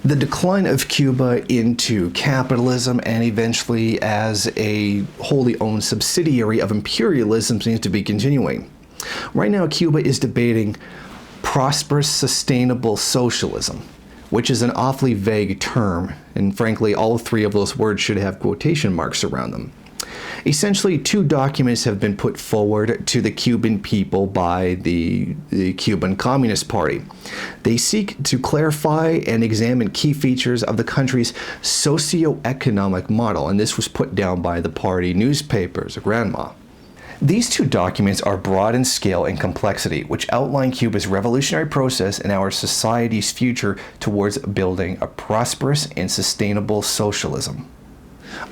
The decline of Cuba into capitalism and eventually as a wholly owned subsidiary of imperialism seems to be continuing. Right now, Cuba is debating prosperous, sustainable socialism, which is an awfully vague term, and frankly, all three of those words should have quotation marks around them. Essentially, two documents have been put forward to the Cuban people by the Cuban Communist Party. They seek to clarify and examine key features of the country's socio-economic model, and this was put down by the party newspapers, Granma. These two documents are broad in scale and complexity, which outline Cuba's revolutionary process and our society's future towards building a prosperous and sustainable socialism.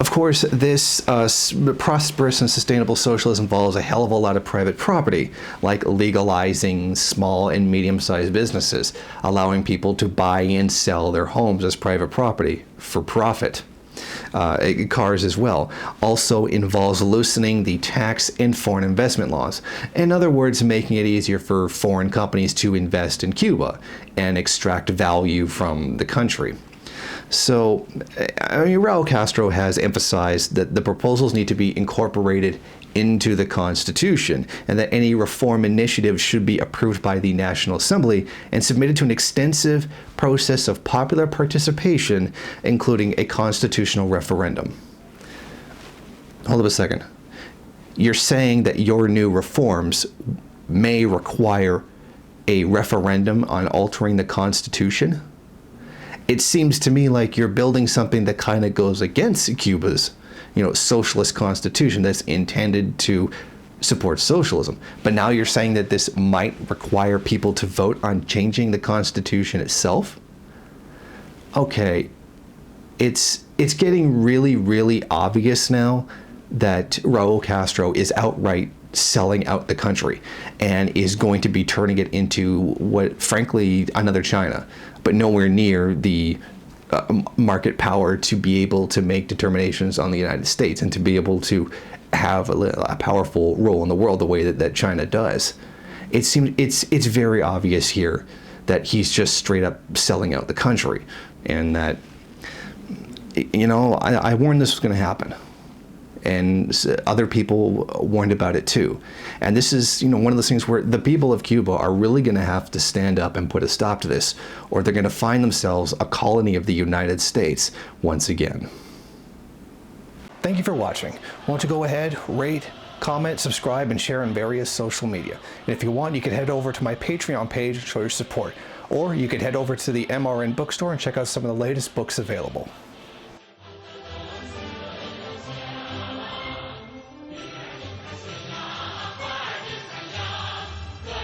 Of course, this prosperous and sustainable socialism involves a hell of a lot of private property, like legalizing small and medium-sized businesses, allowing people to buy and sell their homes as private property for profit. Cars as well. Also involves loosening the tax and foreign investment laws. In other words, making it easier for foreign companies to invest in Cuba and extract value from the country. So, Raul Castro has emphasized that the proposals need to be incorporated into the Constitution and that any reform initiative should be approved by the National Assembly and submitted to an extensive process of popular participation, including a constitutional referendum. Hold up a second. You're saying that your new reforms may require a referendum on altering the Constitution? It seems to me like you're building something that kind of goes against Cuba's, socialist constitution that's intended to support socialism. But now you're saying that this might require people to vote on changing the Constitution itself? Okay, it's getting really, really obvious now that Raul Castro is outright selling out the country and is going to be turning it into what, frankly, another China, but nowhere near the market power to be able to make determinations on the United States and to be able to have a powerful role in the world the way that China does. It seems it's very obvious here that he's just straight up selling out the country, and that I warned this was going to happen. And other people warned about it too. And this is, one of those things where the people of Cuba are really going to have to stand up and put a stop to this, or they're going to find themselves a colony of the United States once again. Thank you for watching. Won't you go ahead, rate, comment, subscribe, and share on various social media. And if you want, you can head over to my Patreon page and show your support. Or you could head over to the MRN bookstore and check out some of the latest books available.